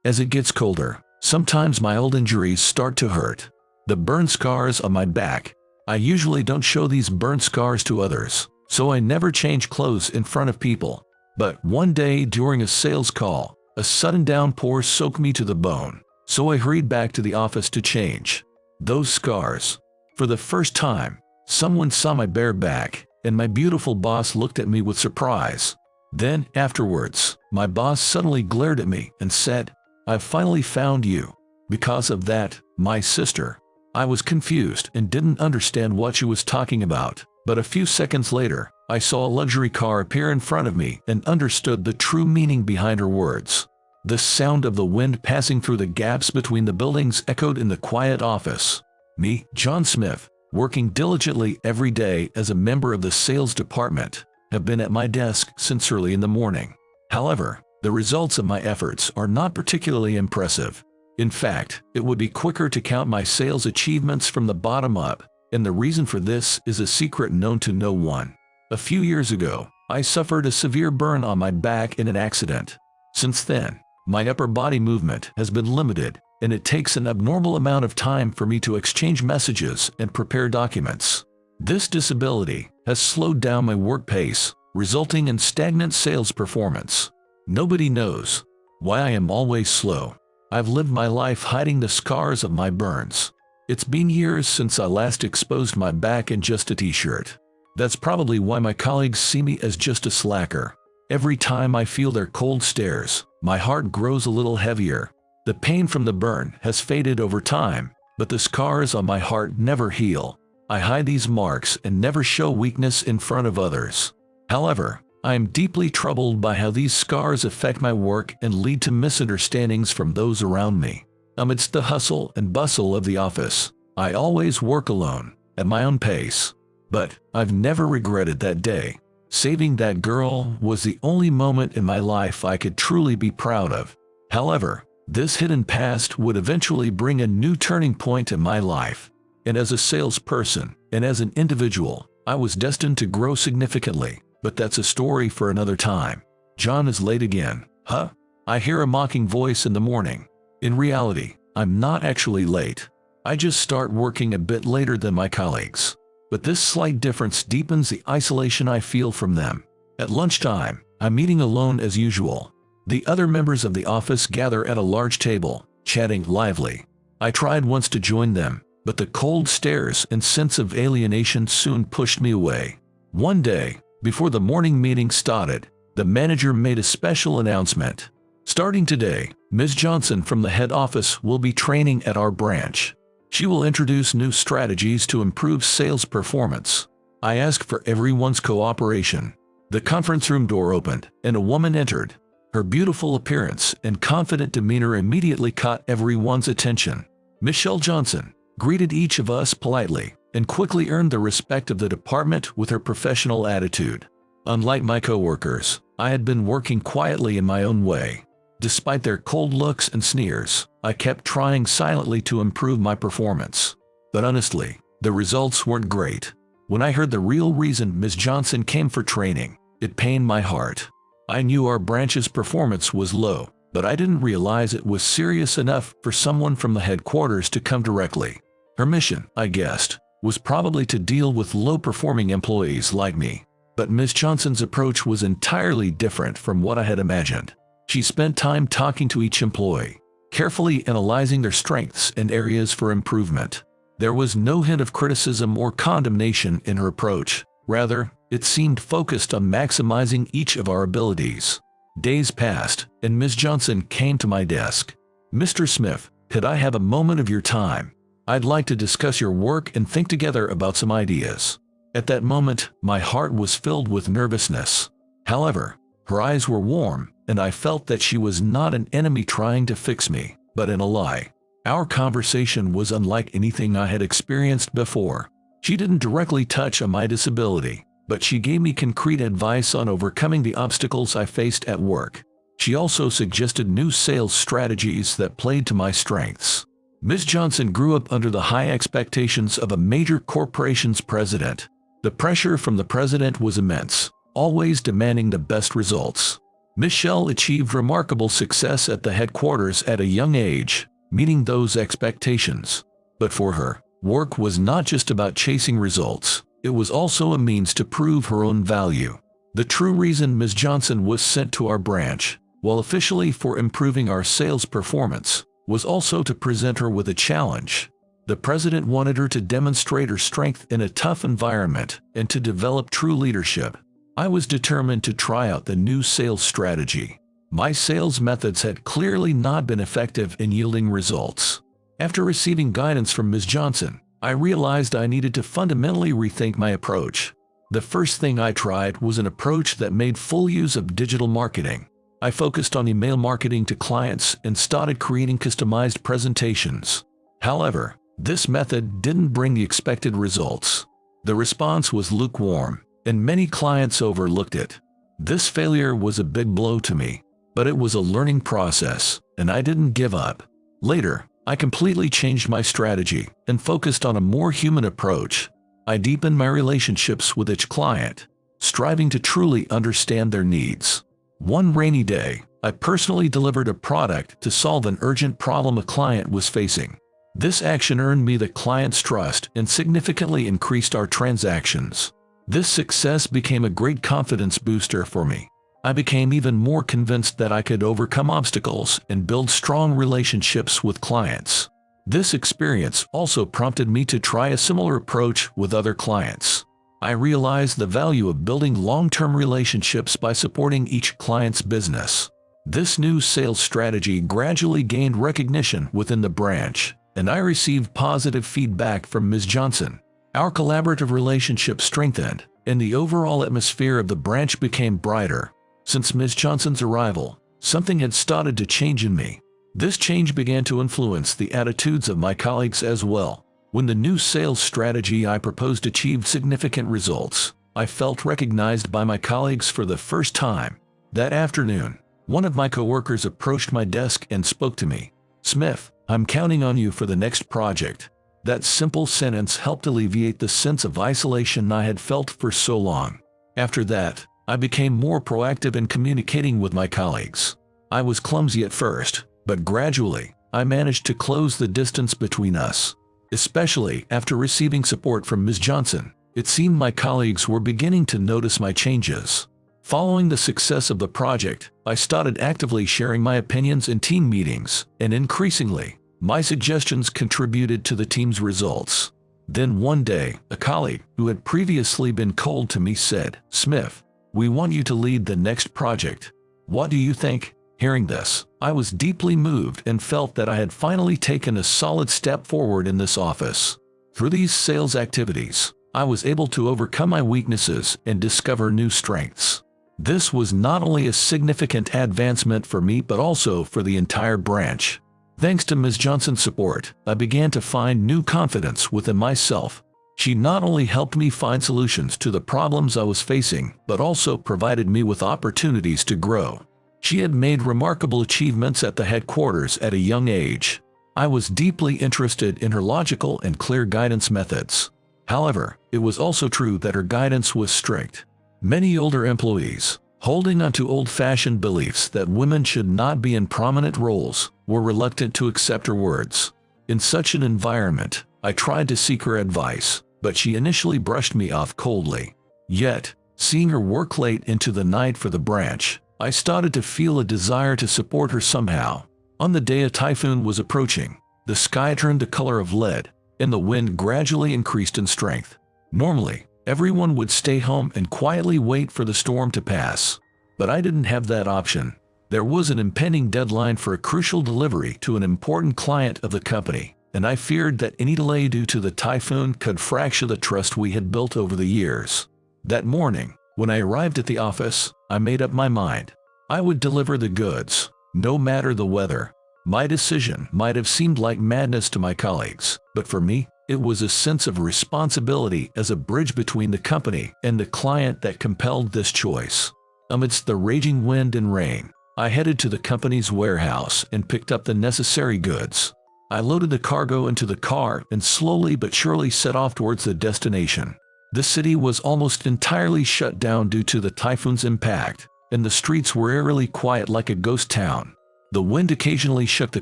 As it gets colder, sometimes my old injuries start to hurt. The burn scars on my back. I usually don't show these burn scars to others, so I never change clothes in front of people. But one day during a sales call, a sudden downpour soaked me to the bone, so I hurried back to the office to change. Those scars. For the first time, someone saw my bare back, and my beautiful boss looked at me with surprise. Then, afterwards, my boss suddenly glared at me and said, "I've finally found you." Because of that, my sister. I was confused and didn't understand what she was talking about, but a few seconds later, I saw a luxury car appear in front of me and understood the true meaning behind her words. The sound of the wind passing through the gaps between the buildings echoed in the quiet office. Me, John Smith, working diligently every day as a member of the sales department, have been at my desk since early in the morning. However, the results of my efforts are not particularly impressive. In fact, it would be quicker to count my sales achievements from the bottom up, and the reason for this is a secret known to no one. A few years ago, I suffered a severe burn on my back in an accident. Since then, my upper body movement has been limited, and it takes an abnormal amount of time for me to exchange messages and prepare documents. This disability has slowed down my work pace, resulting in stagnant sales performance. Nobody knows why I am always slow. I've lived my life hiding the scars of my burns. It's been years since I last exposed my back in just a t-shirt. That's probably why my colleagues see me as just a slacker. Every time I feel their cold stares, my heart grows a little heavier. The pain from the burn has faded over time, but the scars on my heart never heal. I hide these marks and never show weakness in front of others. However, I am deeply troubled by how these scars affect my work and lead to misunderstandings from those around me. Amidst the hustle and bustle of the office, I always work alone, at my own pace. But I've never regretted that day. Saving that girl was the only moment in my life I could truly be proud of. However, this hidden past would eventually bring a new turning point in my life. And as a salesperson, and as an individual, I was destined to grow significantly. But that's a story for another time. John is late again. Huh? I hear a mocking voice in the morning. In reality, I'm not actually late. I just start working a bit later than my colleagues. But this slight difference deepens the isolation I feel from them. At lunchtime, I'm eating alone as usual. The other members of the office gather at a large table, chatting lively. I tried once to join them, but the cold stares and sense of alienation soon pushed me away. One day, before the morning meeting started, the manager made a special announcement. Starting today, Ms. Johnson from the head office will be training at our branch. She will introduce new strategies to improve sales performance. I asked for everyone's cooperation. The conference room door opened, and a woman entered. Her beautiful appearance and confident demeanor immediately caught everyone's attention. Michelle Johnson greeted each of us politely and quickly earned the respect of the department with her professional attitude. Unlike my coworkers, I had been working quietly in my own way. Despite their cold looks and sneers, I kept trying silently to improve my performance. But honestly, the results weren't great. When I heard the real reason Ms. Johnson came for training, it pained my heart. I knew our branch's performance was low, but I didn't realize it was serious enough for someone from the headquarters to come directly. Her mission, I guessed, was probably to deal with low-performing employees like me. But Ms. Johnson's approach was entirely different from what I had imagined. She spent time talking to each employee, carefully analyzing their strengths and areas for improvement. There was no hint of criticism or condemnation in her approach. Rather, it seemed focused on maximizing each of our abilities. Days passed, and Ms. Johnson came to my desk. "Mr. Smith, could I have a moment of your time? I'd like to discuss your work and think together about some ideas." At that moment, my heart was filled with nervousness. However, her eyes were warm, and I felt that she was not an enemy trying to fix me, but an ally. Our conversation was unlike anything I had experienced before. She didn't directly touch on my disability, but she gave me concrete advice on overcoming the obstacles I faced at work. She also suggested new sales strategies that played to my strengths. Ms. Johnson grew up under the high expectations of a major corporation's president. The pressure from the president was immense, always demanding the best results. Michelle achieved remarkable success at the headquarters at a young age, meeting those expectations. But for her, work was not just about chasing results, it was also a means to prove her own value. The true reason Ms. Johnson was sent to our branch, while officially for improving our sales performance, was also to present her with a challenge. The president wanted her to demonstrate her strength in a tough environment and to develop true leadership. I was determined to try out the new sales strategy. My sales methods had clearly not been effective in yielding results. After receiving guidance from Ms. Johnson, I realized I needed to fundamentally rethink my approach. The first thing I tried was an approach that made full use of digital marketing. I focused on email marketing to clients and started creating customized presentations. However, this method didn't bring the expected results. The response was lukewarm, and many clients overlooked it. This failure was a big blow to me, but it was a learning process, and I didn't give up. Later, I completely changed my strategy and focused on a more human approach. I deepened my relationships with each client, striving to truly understand their needs. One rainy day, I personally delivered a product to solve an urgent problem a client was facing. This action earned me the client's trust and significantly increased our transactions. This success became a great confidence booster for me. I became even more convinced that I could overcome obstacles and build strong relationships with clients. This experience also prompted me to try a similar approach with other clients. I realized the value of building long-term relationships by supporting each client's business. This new sales strategy gradually gained recognition within the branch, and I received positive feedback from Ms. Johnson. Our collaborative relationship strengthened, and the overall atmosphere of the branch became brighter. Since Ms. Johnson's arrival, something had started to change in me. This change began to influence the attitudes of my colleagues as well. When the new sales strategy I proposed achieved significant results, I felt recognized by my colleagues for the first time. That afternoon, one of my coworkers approached my desk and spoke to me. "Smith, I'm counting on you for the next project." That simple sentence helped alleviate the sense of isolation I had felt for so long. After that, I became more proactive in communicating with my colleagues. I was clumsy at first, but gradually, I managed to close the distance between us. Especially after receiving support from Ms. Johnson, it seemed my colleagues were beginning to notice my changes. Following the success of the project, I started actively sharing my opinions in team meetings, and increasingly, my suggestions contributed to the team's results. Then one day, a colleague who had previously been cold to me said, "Smith, we want you to lead the next project. What do you think?" Hearing this, I was deeply moved and felt that I had finally taken a solid step forward in this office. Through these sales activities, I was able to overcome my weaknesses and discover new strengths. This was not only a significant advancement for me but also for the entire branch. Thanks to Ms. Johnson's support, I began to find new confidence within myself. She not only helped me find solutions to the problems I was facing, but also provided me with opportunities to grow. She had made remarkable achievements at the headquarters at a young age. I was deeply interested in her logical and clear guidance methods. However, it was also true that her guidance was strict. Many older employees, holding onto old-fashioned beliefs that women should not be in prominent roles, were reluctant to accept her words. In such an environment, I tried to seek her advice, but she initially brushed me off coldly. Yet, seeing her work late into the night for the branch, I started to feel a desire to support her somehow. On the day a typhoon was approaching, the sky turned the color of lead, and the wind gradually increased in strength. Normally, everyone would stay home and quietly wait for the storm to pass. But I didn't have that option. There was an impending deadline for a crucial delivery to an important client of the company, and I feared that any delay due to the typhoon could fracture the trust we had built over the years. That morning, when I arrived at the office, I made up my mind. I would deliver the goods, no matter the weather. My decision might have seemed like madness to my colleagues, but for me, it was a sense of responsibility as a bridge between the company and the client that compelled this choice. Amidst the raging wind and rain, I headed to the company's warehouse and picked up the necessary goods. I loaded the cargo into the car and slowly but surely set off towards the destination. The city was almost entirely shut down due to the typhoon's impact, and the streets were eerily quiet like a ghost town. The wind occasionally shook the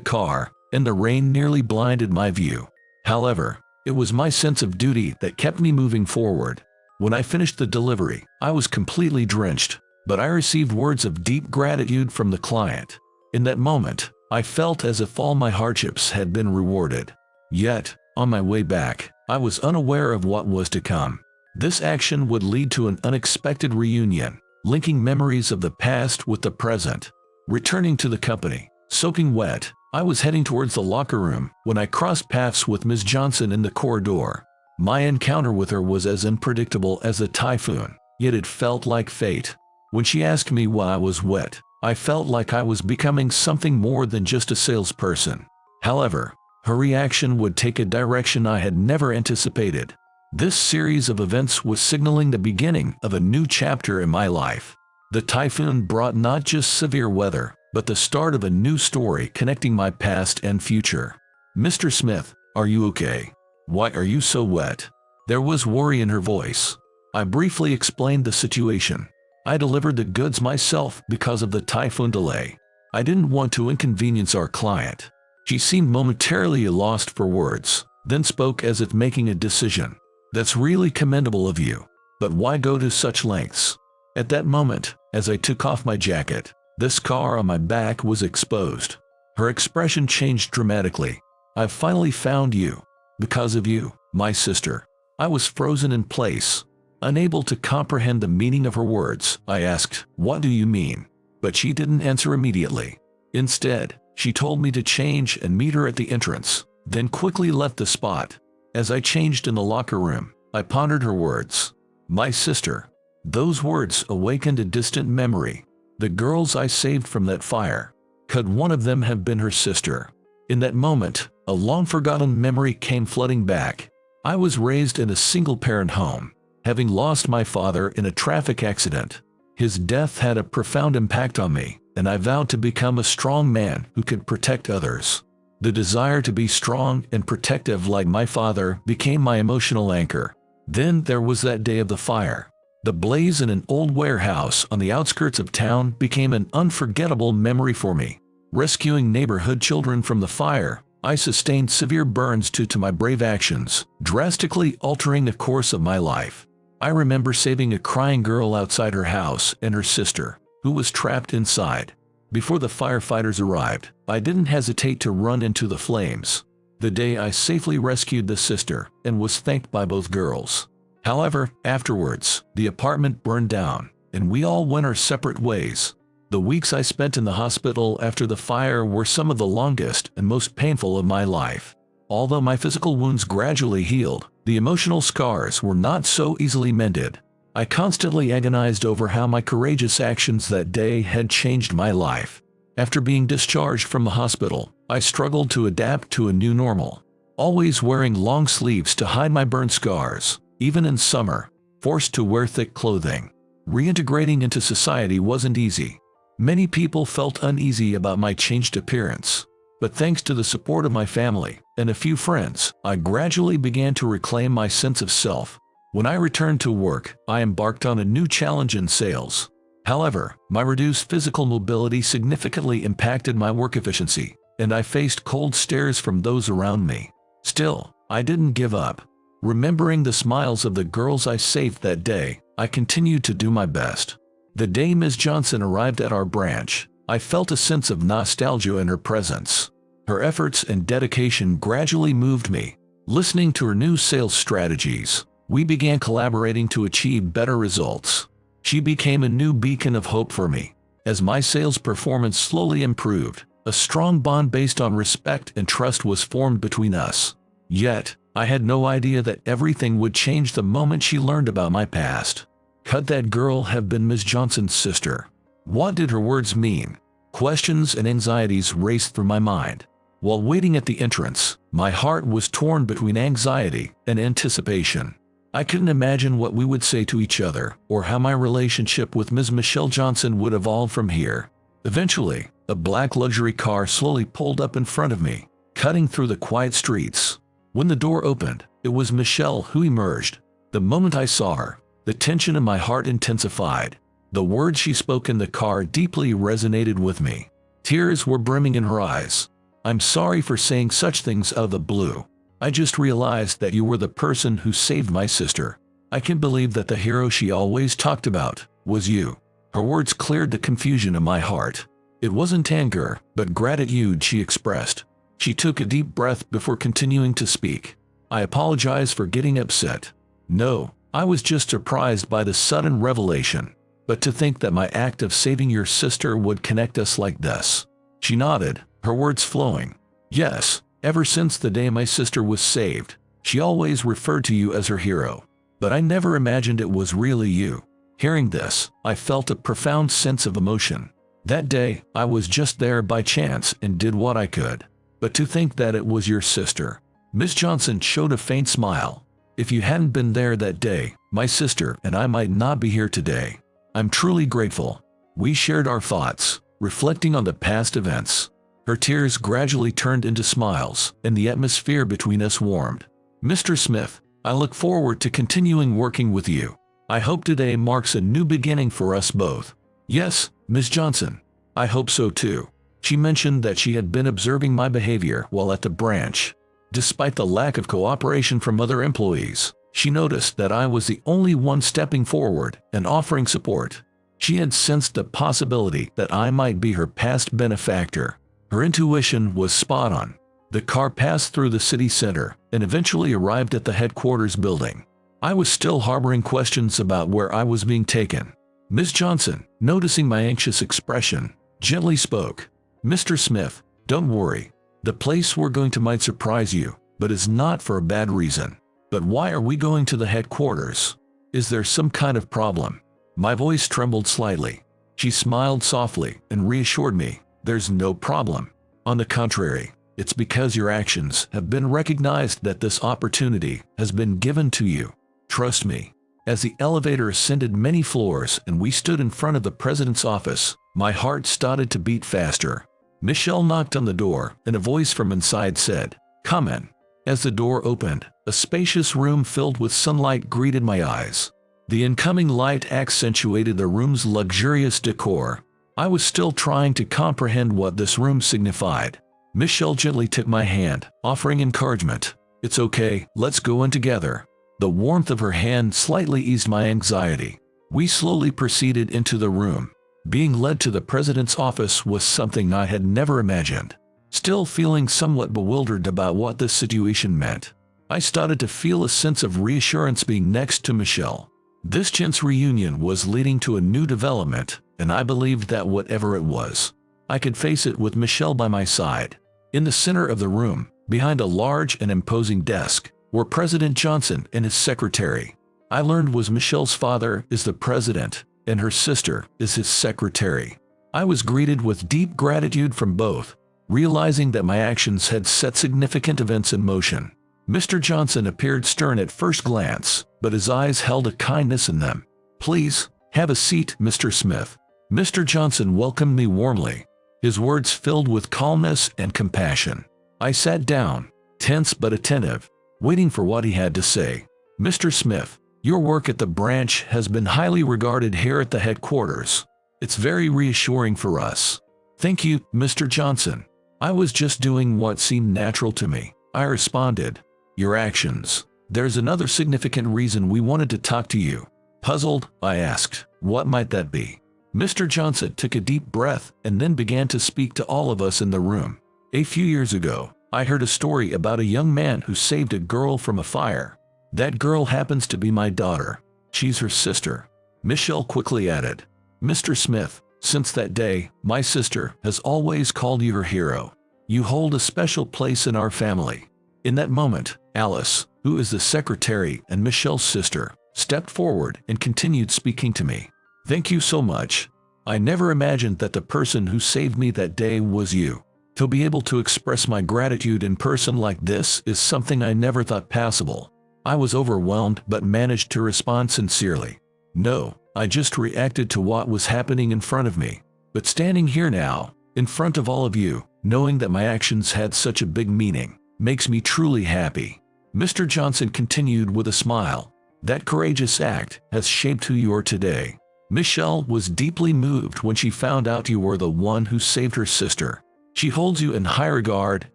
car, and the rain nearly blinded my view. However, it was my sense of duty that kept me moving forward. When I finished the delivery, I was completely drenched, but I received words of deep gratitude from the client. In that moment, I felt as if all my hardships had been rewarded. Yet, on my way back, I was unaware of what was to come. This action would lead to an unexpected reunion, linking memories of the past with the present. Returning to the company, soaking wet, I was heading towards the locker room when I crossed paths with Ms. Johnson in the corridor. My encounter with her was as unpredictable as a typhoon, yet it felt like fate. When she asked me why I was wet, I felt like I was becoming something more than just a salesperson. However, her reaction would take a direction I had never anticipated. This series of events was signaling the beginning of a new chapter in my life. The typhoon brought not just severe weather, but the start of a new story connecting my past and future. "Mr. Smith, are you okay? Why are you so wet?" There was worry in her voice. I briefly explained the situation. I delivered the goods myself because of the typhoon delay. I didn't want to inconvenience our client. She seemed momentarily lost for words, then spoke as if making a decision. "That's really commendable of you. But why go to such lengths?" At that moment, as I took off my jacket, the scar on my back was exposed. Her expression changed dramatically. "I've finally found you. Because of you, my sister." I was frozen in place. Unable to comprehend the meaning of her words, I asked, "What do you mean?" But she didn't answer immediately. Instead, she told me to change and meet her at the entrance, then quickly left the spot. As I changed in the locker room, I pondered her words. My sister. Those words awakened a distant memory. The girls I saved from that fire. Could one of them have been her sister? In that moment, a long-forgotten memory came flooding back. I was raised in a single-parent home, having lost my father in a traffic accident. His death had a profound impact on me, and I vowed to become a strong man who could protect others. The desire to be strong and protective like my father became my emotional anchor. Then there was that day of the fire. The blaze in an old warehouse on the outskirts of town became an unforgettable memory for me. Rescuing neighborhood children from the fire, I sustained severe burns due to my brave actions, drastically altering the course of my life. I remember saving a crying girl outside her house and her sister, who was trapped inside. Before the firefighters arrived, I didn't hesitate to run into the flames. The day I safely rescued the sister and was thanked by both girls. However, afterwards, the apartment burned down, and we all went our separate ways. The weeks I spent in the hospital after the fire were some of the longest and most painful of my life. Although my physical wounds gradually healed, the emotional scars were not so easily mended. I constantly agonized over how my courageous actions that day had changed my life. After being discharged from the hospital, I struggled to adapt to a new normal. Always wearing long sleeves to hide my burn scars, even in summer, forced to wear thick clothing. Reintegrating into society wasn't easy. Many people felt uneasy about my changed appearance. But thanks to the support of my family and a few friends, I gradually began to reclaim my sense of self. When I returned to work, I embarked on a new challenge in sales. However, my reduced physical mobility significantly impacted my work efficiency, and I faced cold stares from those around me. Still, I didn't give up. Remembering the smiles of the girls I saved that day, I continued to do my best. The day Ms. Johnson arrived at our branch, I felt a sense of nostalgia in her presence. Her efforts and dedication gradually moved me. Listening to her new sales strategies, we began collaborating to achieve better results. She became a new beacon of hope for me. As my sales performance slowly improved, a strong bond based on respect and trust was formed between us. Yet, I had no idea that everything would change the moment she learned about my past. Could that girl have been Ms. Johnson's sister? What did her words mean? Questions and anxieties raced through my mind. While waiting at the entrance, my heart was torn between anxiety and anticipation. I couldn't imagine what we would say to each other or how my relationship with Ms. Michelle Johnson would evolve from here. Eventually, a black luxury car slowly pulled up in front of me, cutting through the quiet streets. When the door opened, it was Michelle who emerged. The moment I saw her, the tension in my heart intensified. The words she spoke in the car deeply resonated with me. Tears were brimming in her eyes. I'm sorry for saying such things out of the blue. I just realized that you were the person who saved my sister. I can't believe that the hero she always talked about was you. Her words cleared the confusion in my heart. It wasn't anger, but gratitude she expressed. She took a deep breath before continuing to speak. I apologize for getting upset. No, I was just surprised by the sudden revelation. But to think that my act of saving your sister would connect us like this. She nodded, her words flowing. Yes, ever since the day my sister was saved, she always referred to you as her hero. But I never imagined it was really you. Hearing this, I felt a profound sense of emotion. That day, I was just there by chance and did what I could. But to think that it was your sister. Miss Johnson showed a faint smile. If you hadn't been there that day, my sister and I might not be here today. I'm truly grateful. We shared our thoughts, reflecting on the past events. Her tears gradually turned into smiles, and the atmosphere between us warmed. Mr. Smith, I look forward to continuing working with you. I hope today marks a new beginning for us both. Yes, Ms. Johnson. I hope so too. She mentioned that she had been observing my behavior while at the branch. Despite the lack of cooperation from other employees, she noticed that I was the only one stepping forward and offering support. She had sensed the possibility that I might be her past benefactor. Her intuition was spot on. The car passed through the city center and eventually arrived at the headquarters building. I was still harboring questions about where I was being taken. Ms. Johnson, noticing my anxious expression, gently spoke. Mr. Smith, don't worry. The place we're going to might surprise you, but is not for a bad reason. But why are we going to the headquarters? Is there some kind of problem? My voice trembled slightly. She smiled softly and reassured me. There's no problem. On the contrary, it's because your actions have been recognized that this opportunity has been given to you. Trust me. As the elevator ascended many floors and we stood in front of the president's office, my heart started to beat faster. Michelle knocked on the door, and a voice from inside said, "Come in." As the door opened, a spacious room filled with sunlight greeted my eyes. The incoming light accentuated the room's luxurious decor. I was still trying to comprehend what this room signified. Michelle gently took my hand, offering encouragement. "It's okay, let's go in together." The warmth of her hand slightly eased my anxiety. We slowly proceeded into the room. Being led to the president's office was something I had never imagined. Still feeling somewhat bewildered about what this situation meant, I started to feel a sense of reassurance being next to Michelle. This chance reunion was leading to a new development, and I believed that whatever it was, I could face it with Michelle by my side. In the center of the room, behind a large and imposing desk, were President Johnson and his secretary. I learned was Michelle's father is the president, and her sister is his secretary. I was greeted with deep gratitude from both, realizing that my actions had set significant events in motion. Mr. Johnson appeared stern at first glance, but his eyes held a kindness in them. "Please, have a seat, Mr. Smith." Mr. Johnson welcomed me warmly, his words filled with calmness and compassion. I sat down, tense but attentive, waiting for what he had to say. "Mr. Smith, your work at the branch has been highly regarded here at the headquarters. It's very reassuring for us." "Thank you, Mr. Johnson. I was just doing what seemed natural to me," I responded. "Your actions. There's another significant reason we wanted to talk to you." Puzzled, I asked, "What might that be?" Mr. Johnson took a deep breath and then began to speak to all of us in the room. "A few years ago, I heard a story about a young man who saved a girl from a fire. That girl happens to be my daughter. She's her sister." Michelle quickly added, "Mr. Smith, since that day, my sister has always called you her hero. You hold a special place in our family." In that moment, Alice, who is the secretary and Michelle's sister, stepped forward and continued speaking to me. "Thank you so much. I never imagined that the person who saved me that day was you. To be able to express my gratitude in person like this is something I never thought possible." I was overwhelmed but managed to respond sincerely. "No, I just reacted to what was happening in front of me. But standing here now, in front of all of you, knowing that my actions had such a big meaning, makes me truly happy." Mr. Johnson continued with a smile. "That courageous act has shaped who you are today. Michelle was deeply moved when she found out you were the one who saved her sister. She holds you in high regard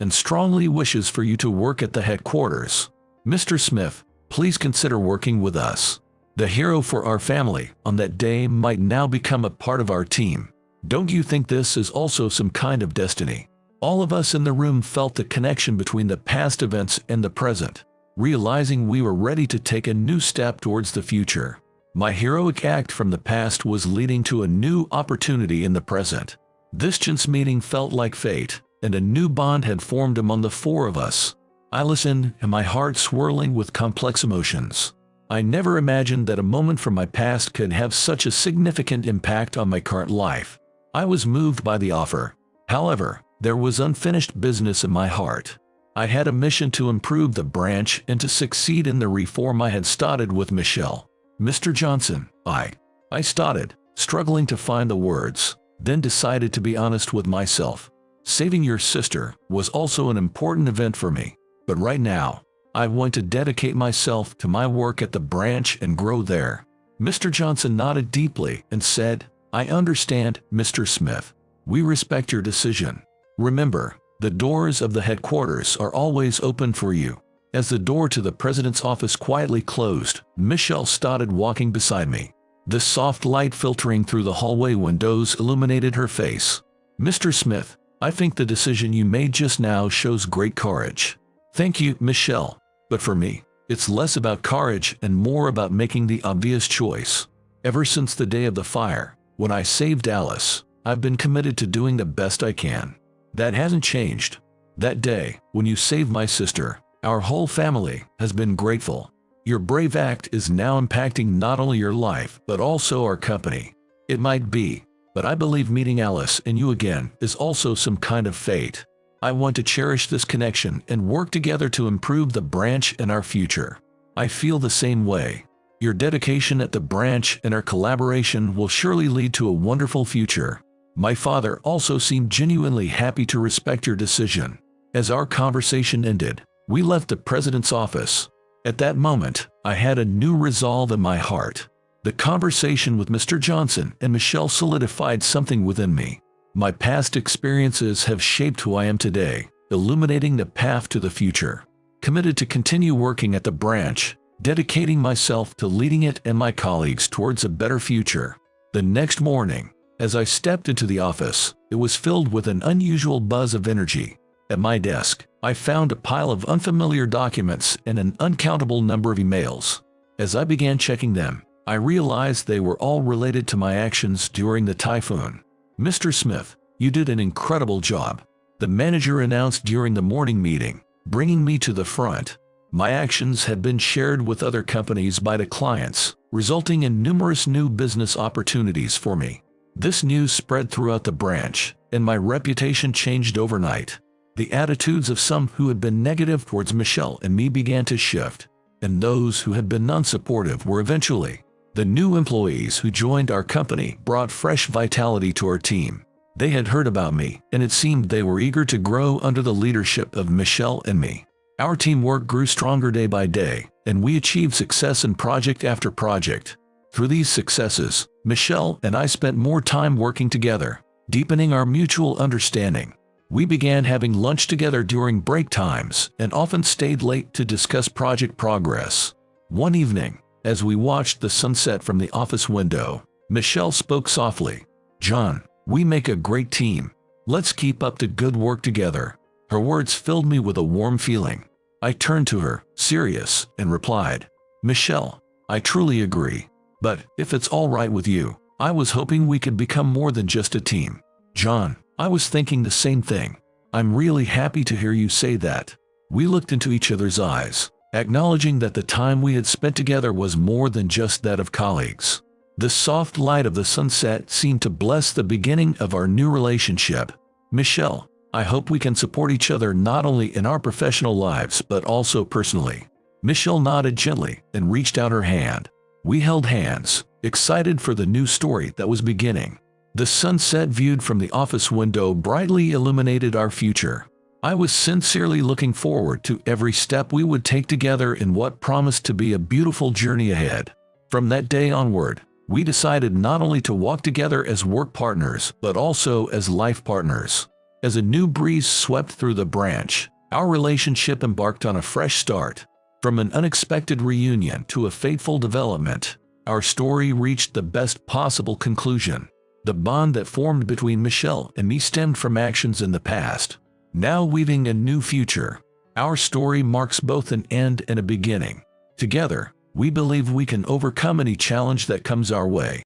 and strongly wishes for you to work at the headquarters. Mr. Smith, please consider working with us. The hero for our family on that day might now become a part of our team. Don't you think this is also some kind of destiny? All of us in the room felt the connection between the past events and the present, realizing we were ready to take a new step towards the future. My heroic act from the past was leading to a new opportunity in the present. This chance meeting felt like fate, and a new bond had formed among the four of us. I listened, and my heart swirling with complex emotions. I never imagined that a moment from my past could have such a significant impact on my current life. I was moved by the offer. However, there was unfinished business in my heart. I had a mission to improve the branch and to succeed in the reform I had started with Michelle. Mr. Johnson, I started, struggling to find the words, then decided to be honest with myself. Saving your sister was also an important event for me, but right now, I want to dedicate myself to my work at the branch and grow there. Mr. Johnson nodded deeply and said, I understand, Mr. Smith. We respect your decision. Remember, the doors of the headquarters are always open for you. As the door to the president's office quietly closed, Michelle started walking beside me. The soft light filtering through the hallway windows illuminated her face. Mr. Smith, I think the decision you made just now shows great courage. Thank you, Michelle. But for me, it's less about courage and more about making the obvious choice. Ever since the day of the fire, when I saved Alice, I've been committed to doing the best I can. That hasn't changed. That day, when you saved my sister, our whole family has been grateful. Your brave act is now impacting not only your life, but also our company. It might be, but I believe meeting Alice and you again is also some kind of fate. I want to cherish this connection and work together to improve the branch and our future. I feel the same way. Your dedication at the branch and our collaboration will surely lead to a wonderful future. My father also seemed genuinely happy to respect your decision. As our conversation ended, we left the president's office. At that moment, I had a new resolve in my heart. The conversation with Mr. Johnson and Michelle solidified something within me. My past experiences have shaped who I am today, illuminating the path to the future. Committed to continue working at the branch, dedicating myself to leading it and my colleagues towards a better future. The next morning, as I stepped into the office, it was filled with an unusual buzz of energy. At my desk, I found a pile of unfamiliar documents and an uncountable number of emails. As I began checking them, I realized they were all related to my actions during the typhoon. Mr. Smith, you did an incredible job, the manager announced during the morning meeting, bringing me to the front. My actions had been shared with other companies by the clients, resulting in numerous new business opportunities for me. This news spread throughout the branch, and my reputation changed overnight. The attitudes of some who had been negative towards Michelle and me began to shift, and those who had been non-supportive were eventually. The new employees who joined our company brought fresh vitality to our team. They had heard about me, and it seemed they were eager to grow under the leadership of Michelle and me. Our teamwork grew stronger day by day, and we achieved success in project after project. Through these successes, Michelle and I spent more time working together, deepening our mutual understanding. We began having lunch together during break times and often stayed late to discuss project progress. One evening, as we watched the sunset from the office window, Michelle spoke softly. "John, we make a great team. Let's keep up the good work together." Her words filled me with a warm feeling. I turned to her, serious, and replied, "Michelle, I truly agree. But if it's all right with you, I was hoping we could become more than just a team." "John, I was thinking the same thing. I'm really happy to hear you say that." We looked into each other's eyes, acknowledging that the time we had spent together was more than just that of colleagues. The soft light of the sunset seemed to bless the beginning of our new relationship. "Michelle, I hope we can support each other not only in our professional lives but also personally." Michelle nodded gently and reached out her hand. We held hands, excited for the new story that was beginning. The sunset viewed from the office window brightly illuminated our future. I was sincerely looking forward to every step we would take together in what promised to be a beautiful journey ahead. From that day onward, we decided not only to walk together as work partners, but also as life partners. As a new breeze swept through the branch, our relationship embarked on a fresh start. From an unexpected reunion to a fateful development, our story reached the best possible conclusion. The bond that formed between Michelle and me stemmed from actions in the past, now weaving a new future. Our story marks both an end and a beginning. Together, we believe we can overcome any challenge that comes our way.